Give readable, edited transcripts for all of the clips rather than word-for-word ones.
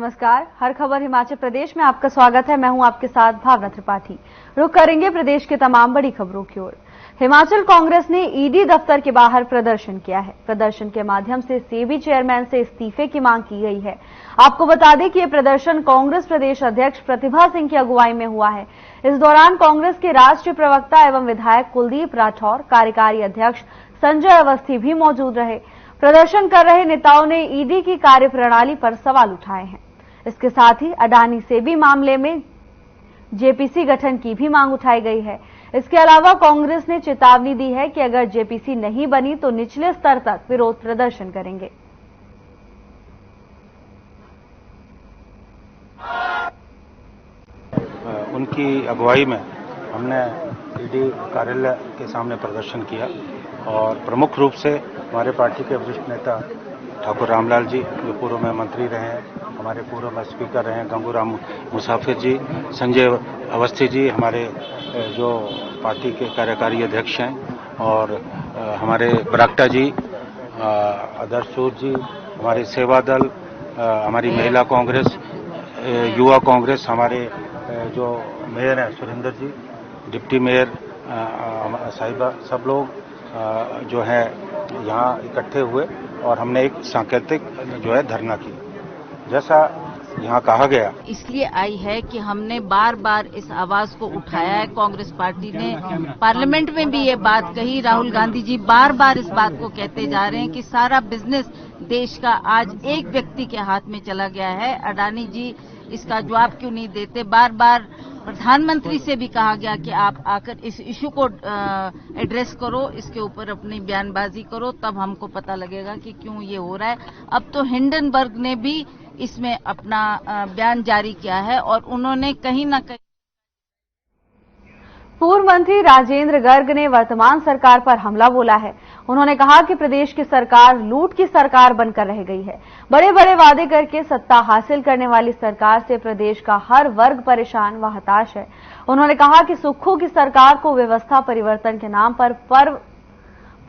नमस्कार, हर खबर हिमाचल प्रदेश में आपका स्वागत है। मैं हूं आपके साथ भावना त्रिपाठी। रुख करेंगे प्रदेश के तमाम बड़ी खबरों की ओर। हिमाचल कांग्रेस ने ईडी दफ्तर के बाहर प्रदर्शन किया है। प्रदर्शन के माध्यम से सेबी चेयरमैन से इस्तीफे की मांग की गई है। आपको बता दें कि यह प्रदर्शन कांग्रेस प्रदेश अध्यक्ष प्रतिभा सिंह की अगुवाई में हुआ है। इस दौरान कांग्रेस के राष्ट्रीय प्रवक्ता एवं विधायक कुलदीप राठौर, कार्यकारी अध्यक्ष संजय अवस्थी भी मौजूद रहे। प्रदर्शन कर रहे नेताओं ने ईडी की कार्यप्रणाली पर सवाल उठाए हैं। इसके साथ ही अडानी सेबी मामले में जेपीसी गठन की भी मांग उठाई गई है। इसके अलावा कांग्रेस ने चेतावनी दी है कि अगर जेपीसी नहीं बनी तो निचले स्तर तक विरोध प्रदर्शन करेंगे। उनकी अगुवाई में हमने ईडी कार्यालय के सामने प्रदर्शन किया और प्रमुख रूप से हमारे पार्टी के वरिष्ठ नेता ठाकुर रामलाल जी, जो पूर्व में मंत्री रहे हैं, हमारे पूर्व में स्पीकर रहे हैं गंगूराम मुसाफिर जी, संजय अवस्थी जी, हमारे जो पार्टी के कार्यकारी अध्यक्ष हैं, और हमारे बरागटा जी, आदर्श सूद जी, हमारे सेवा दल, हमारी महिला कांग्रेस, युवा कांग्रेस, हमारे जो मेयर हैं सुरेंद्र जी, डिप्टी मेयर साहिबा, सब लोग जो है यहाँ इकट्ठे हुए और हमने एक सांकेतिक जो है धरना किया। जैसा यहाँ कहा गया, इसलिए आई है कि हमने बार बार इस आवाज को उठाया है। कांग्रेस पार्टी ने पार्लियामेंट में भी ये बात कही। राहुल गांधी जी बार बार इस बात को कहते जा रहे हैं कि सारा बिजनेस देश का आज एक व्यक्ति के हाथ में चला गया है। अडानी जी इसका जवाब क्यों नहीं देते? बार बार प्रधानमंत्री से भी कहा गया कि आप आकर इस इशू को एड्रेस करो, इसके ऊपर अपनी बयानबाजी करो, तब हमको पता लगेगा कि क्यों ये हो रहा है। अब तो हिंडनबर्ग ने भी इसमें अपना बयान जारी किया है और उन्होंने कहीं न कहीं पूर्व मंत्री राजेंद्र गर्ग ने वर्तमान सरकार पर हमला बोला है। उन्होंने कहा कि प्रदेश की सरकार लूट की सरकार बनकर रह गई है। बड़े बड़े वादे करके सत्ता हासिल करने वाली सरकार से प्रदेश का हर वर्ग परेशान व हताश है। उन्होंने कहा कि सुक्खू की सरकार को व्यवस्था परिवर्तन के नाम पर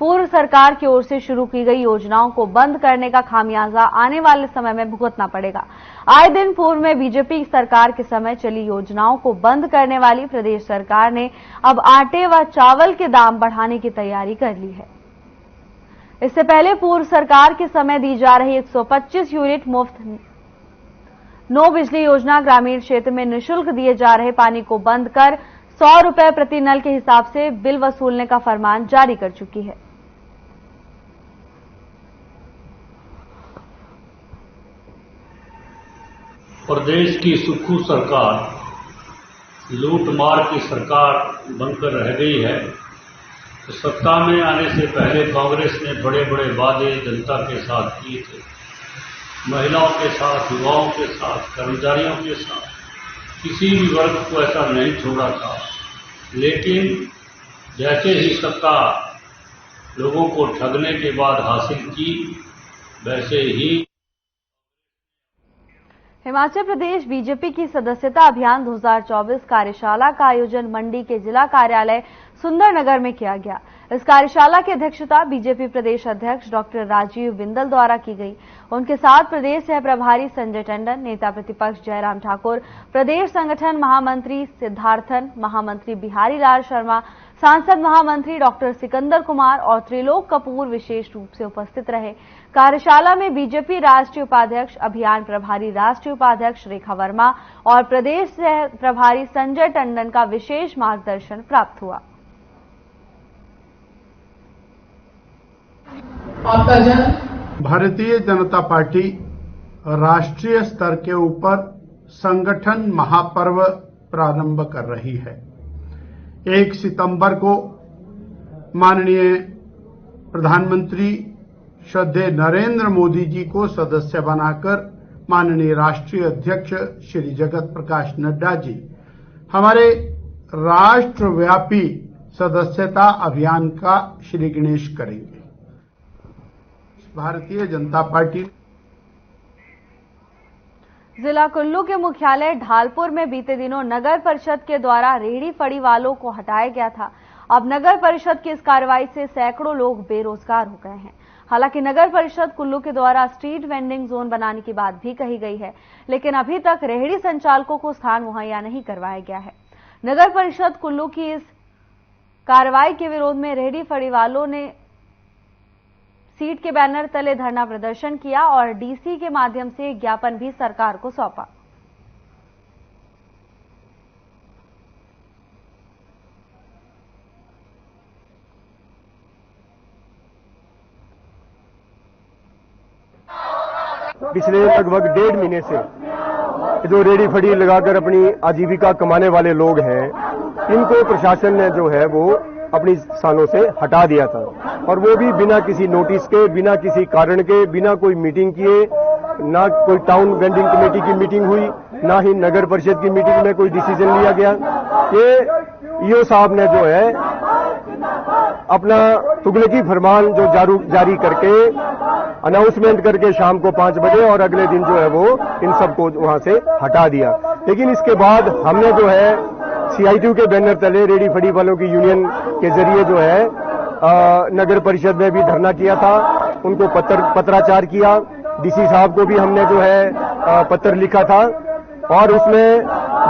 पूर्व सरकार की ओर से शुरू की गई योजनाओं को बंद करने का खामियाजा आने वाले समय में भुगतना पड़ेगा। आए दिन पूर्व में बीजेपी सरकार के समय चली योजनाओं को बंद करने वाली प्रदेश सरकार ने अब आटे व चावल के दाम बढ़ाने की तैयारी कर ली है। इससे पहले पूर्व सरकार के समय दी जा रही 125 यूनिट मुफ्त नो बिजली योजना ग्रामीण क्षेत्र में निःशुल्क दिए जा रहे पानी को बंद कर 100 रुपए प्रति नल के हिसाब से बिल वसूलने का फरमान जारी कर चुकी है। प्रदेश की सुक्खू सरकार लूटमार की सरकार बनकर रह गई है। तो सत्ता में आने से पहले कांग्रेस ने बड़े बड़े वादे जनता के साथ किए थे, महिलाओं के साथ, युवाओं के साथ, कर्मचारियों के साथ, किसी भी वर्ग को ऐसा नहीं छोड़ा था। लेकिन जैसे ही सत्ता लोगों को ठगने के बाद हासिल की, वैसे ही हिमाचल प्रदेश बीजेपी की सदस्यता अभियान 2024 कार्यशाला का आयोजन मंडी के जिला कार्यालय सुंदरनगर में किया गया। इस कार्यशाला की अध्यक्षता बीजेपी प्रदेश अध्यक्ष डॉक्टर राजीव बिंदल द्वारा की गई। उनके साथ प्रदेश सह प्रभारी संजय टंडन, नेता प्रतिपक्ष जयराम ठाकुर, प्रदेश संगठन महामंत्री सिद्धार्थन, महामंत्री बिहारी लाल शर्मा, सांसद महामंत्री डॉक्टर सिकंदर कुमार और त्रिलोक कपूर विशेष रूप से उपस्थित रहे। कार्यशाला में बीजेपी राष्ट्रीय उपाध्यक्ष, अभियान प्रभारी राष्ट्रीय उपाध्यक्ष रेखा वर्मा और प्रदेश सह प्रभारी संजय टंडन का विशेष मार्गदर्शन प्राप्त हुआ। भारतीय जनता पार्टी राष्ट्रीय स्तर के ऊपर संगठन महापर्व प्रारंभ कर रही है। 1 सितंबर को माननीय प्रधानमंत्री श्रद्धेय नरेंद्र मोदी जी को सदस्य बनाकर माननीय राष्ट्रीय अध्यक्ष श्री जगत प्रकाश नड्डा जी हमारे राष्ट्रव्यापी सदस्यता अभियान का श्री गणेश करेंगे। भारतीय जनता पार्टी जिला कुल्लू के मुख्यालय ढालपुर में बीते दिनों नगर परिषद के द्वारा रेहड़ी फड़ी वालों को हटाया गया था। अब नगर परिषद की इस कार्रवाई से सैकड़ों लोग बेरोजगार हो गए हैं। हालांकि नगर परिषद कुल्लू के द्वारा स्ट्रीट वेंडिंग जोन बनाने की बात भी कही गई है, लेकिन अभी तक रेहड़ी संचालकों को स्थान मुहैया नहीं करवाया गया है। नगर परिषद कुल्लू की इस कार्रवाई के विरोध में रेहड़ी फड़ी वालों ने सीट के बैनर तले धरना प्रदर्शन किया और डीसी के माध्यम से एक ज्ञापन भी सरकार को सौंपा। पिछले लगभग 1.5 महीने से जो रेहड़ी फड़ी लगाकर अपनी आजीविका कमाने वाले लोग हैं, इनको प्रशासन ने जो है वो अपनी स्थानों से हटा दिया था, और वो भी बिना किसी नोटिस के, बिना किसी कारण के, बिना कोई मीटिंग किए। ना कोई टाउन वेंडिंग कमेटी की मीटिंग हुई, ना ही नगर परिषद की मीटिंग में कोई डिसीजन लिया गया। ये ईओ साहब ने जो है अपना तुगलकी फरमान जो जारी करके अनाउंसमेंट करके शाम को 5 बजे और अगले दिन जो है वो इन सबको वहां से हटा दिया। लेकिन इसके बाद हमने जो है CITU के बैनर तले रेहड़ी फड़ी वालों की यूनियन के जरिए जो है नगर परिषद में भी धरना किया था, उनको पत्राचार किया। डीसी साहब को भी हमने जो है पत्र लिखा था, और उसमें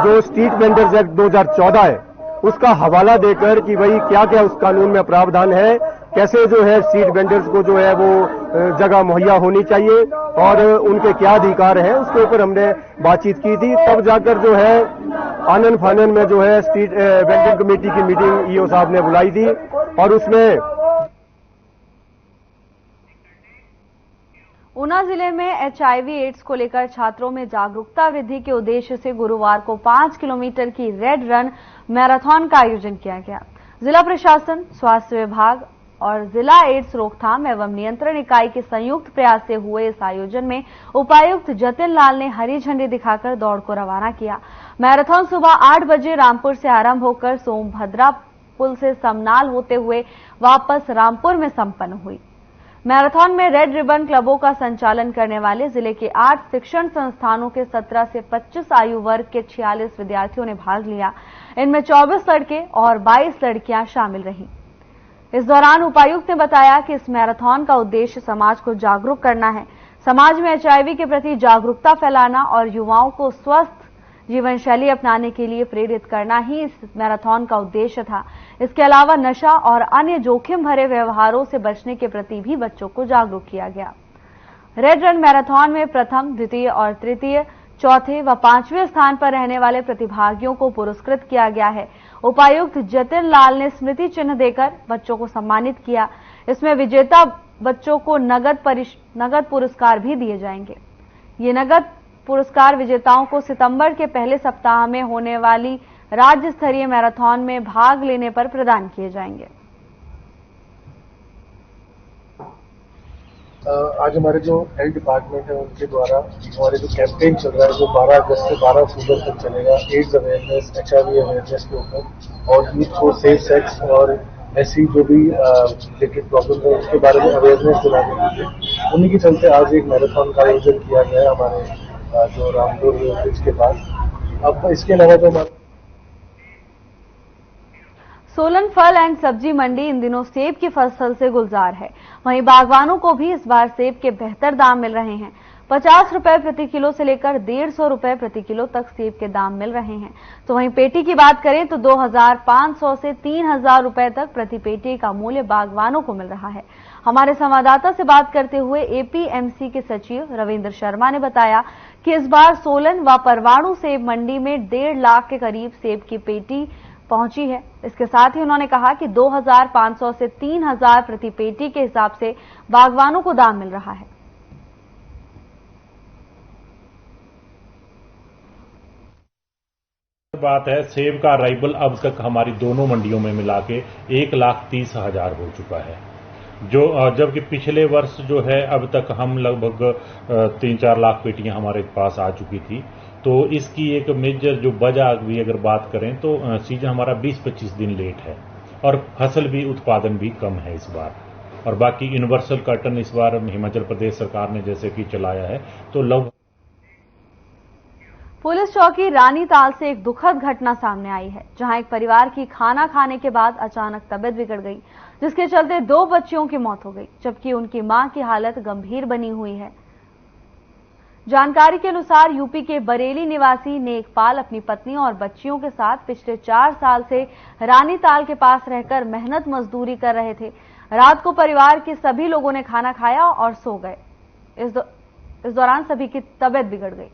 जो स्ट्रीट वेंडर्स एक्ट 2014 है उसका हवाला देकर कि भाई क्या क्या उस कानून में प्रावधान है, कैसे जो है स्ट्रीट वेंडर्स को जो है वो जगह मुहैया होनी चाहिए और उनके क्या अधिकार हैं, उसके ऊपर हमने बातचीत की थी। तब जाकर जो है आनन फानन में जो है स्ट्रीट वेंडिंग कमेटी की मीटिंग ईओ साहब ने बुलाई थी, और उसमें ऊना जिले में HIV एड्स को लेकर छात्रों में जागरूकता वृद्धि के उद्देश्य से गुरुवार को 5 किलोमीटर की रेड रन मैराथन का आयोजन किया गया। जिला प्रशासन, स्वास्थ्य विभाग और जिला एड्स रोकथाम एवं नियंत्रण इकाई के संयुक्त प्रयास से हुए इस आयोजन में उपायुक्त जतिन लाल ने हरी झंडी दिखाकर दौड़ को रवाना किया। मैराथन सुबह 8 बजे रामपुर से आरंभ होकर सोमभद्रा पुल से समनाल होते हुए वापस रामपुर में संपन्न हुई। मैराथन में रेड रिबन क्लबों का संचालन करने वाले जिले के 8 शिक्षण संस्थानों के 17 से 25 आयु वर्ग के 46 विद्यार्थियों ने भाग लिया। इनमें 24 लड़के और 22 लड़कियां शामिल रहीं। इस दौरान उपायुक्त ने बताया कि इस मैराथन का उद्देश्य समाज को जागरूक करना है। समाज में HIV के प्रति जागरूकता फैलाना और युवाओं को स्वस्थ जीवन शैली अपनाने के लिए प्रेरित करना ही इस मैराथन का उद्देश्य था। इसके अलावा नशा और अन्य जोखिम भरे व्यवहारों से बचने के प्रति भी बच्चों को जागरूक किया गया। रेड रन मैराथन में प्रथम, द्वितीय और तृतीय, चौथे व 5वें स्थान पर रहने वाले प्रतिभागियों को पुरस्कृत किया गया है। उपायुक्त जतिन लाल ने स्मृति चिन्ह देकर बच्चों को सम्मानित किया। इसमें विजेता बच्चों को नगद पुरस्कार भी दिए जाएंगे। ये नगद पुरस्कार विजेताओं को सितंबर के पहले सप्ताह में होने वाली राज्य स्तरीय मैराथन में भाग लेने पर प्रदान किए जाएंगे। आज हमारे जो हेल्थ डिपार्टमेंट है उनके द्वारा हमारे जो कैंपेन चल रहा है जो 12 अगस्त से 12 अक्टूबर तक चलेगा, एड्स अवेयरनेस, HIV अवेयरनेस के ऊपर, और यूथ को सेफ सेक्स और ऐसी जो भी रिलेटेड प्रॉब्लम है उसके बारे में अवेयरनेस दिलाने के लिए उन्हीं के चलते आज एक मैराथन का आयोजन किया गया है हमारे जो रामपुर ब्रिज के पास। अब इसके अलावा जो सोलन फल एंड सब्जी मंडी इन दिनों सेब की फसल से गुलजार है। वहीं बागवानों को भी इस बार सेब के बेहतर दाम मिल रहे हैं। 50 रुपए प्रति किलो से लेकर 150 रुपए प्रति किलो तक सेब के दाम मिल रहे हैं। तो वहीं पेटी की बात करें तो 2500 से 3000 रुपए तक प्रति पेटी का मूल्य बागवानों को मिल रहा है। हमारे संवाददाता से बात करते हुए APMC के सचिव रविंद्र शर्मा ने बताया कि इस बार सोलन व परवाणु सेब मंडी में 1.5 लाख के करीब सेब की पेटी पहुंची है। इसके साथ ही उन्होंने कहा कि 2500 से 3000 प्रति पेटी के हिसाब से बागवानों को दाम मिल रहा है। बात है सेब का अराइवल अब तक हमारी दोनों मंडियों में मिला के 1,30,000 हो चुका है, जो जबकि पिछले वर्ष जो है अब तक हम लगभग 3-4 लाख पेटियां हमारे पास आ चुकी थी। तो इसकी एक मेजर जो वजह भी अगर बात करें तो सीजन हमारा 20-25 दिन लेट है और फसल भी उत्पादन भी कम है इस बार। और बाकी यूनिवर्सल कॉटन इस बार हिमाचल प्रदेश सरकार ने जैसे कि चलाया है तो लगभग। पुलिस चौकी रानीताल से एक दुखद घटना सामने आई है, जहां एक परिवार की खाना खाने के बाद अचानक तबीयत बिगड़ गई। जिसके चलते 2 बच्चियों की मौत हो गई, जबकि उनकी मां की हालत गंभीर बनी हुई है। जानकारी के अनुसार यूपी के बरेली निवासी नेकपाल अपनी पत्नी और बच्चियों के साथ पिछले 4 साल से रानीताल के पास रहकर मेहनत मजदूरी कर रहे थे। रात को परिवार के सभी लोगों ने खाना खाया और सो गए। इस दौरान सभी की तबीयत बिगड़ गई।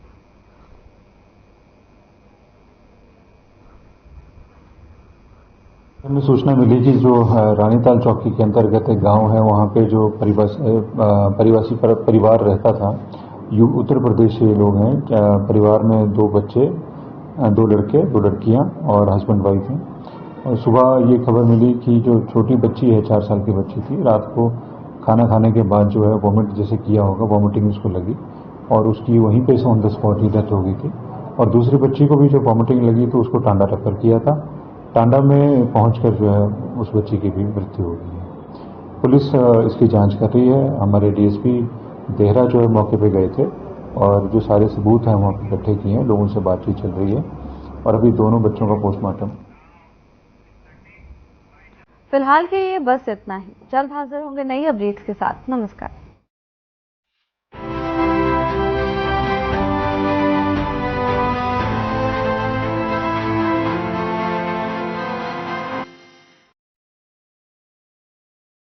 हमें सूचना मिली कि जो रानीताल चौकी के अंतर्गत एक गांव है, वहां पे जो परिवासी परिवार रहता था, उत्तर प्रदेश से लोग हैं। परिवार में 2 बच्चे, 2 लड़के 2 लड़कियां और हस्बैंड वाइफ हैं। और सुबह ये खबर मिली कि जो छोटी बच्ची है, 4 साल की बच्ची थी, रात को खाना खाने के बाद जो है वॉमिट जैसे किया होगा, वॉमिटिंग उसको लगी और उसकी वहीं पे से on the spot he death हो गई थी। और दूसरी बच्ची को भी जो वॉमिटिंग लगी तो उसको टांडा रेफर किया था। टांडा में पहुंचकर जो है उस बच्ची की भी मृत्यु हो गई है। पुलिस इसकी जांच कर रही है। हमारे डीएसपी देहरा जो है मौके पे गए थे और जो सारे सबूत हैं वहाँ पे इकट्ठे किए हैं, लोगों से बातचीत चल रही है और अभी दोनों बच्चों का पोस्टमार्टम। फिलहाल के लिए बस इतना ही। जल्द हाजिर होंगे नई अपडेट्स के साथ। नमस्कार।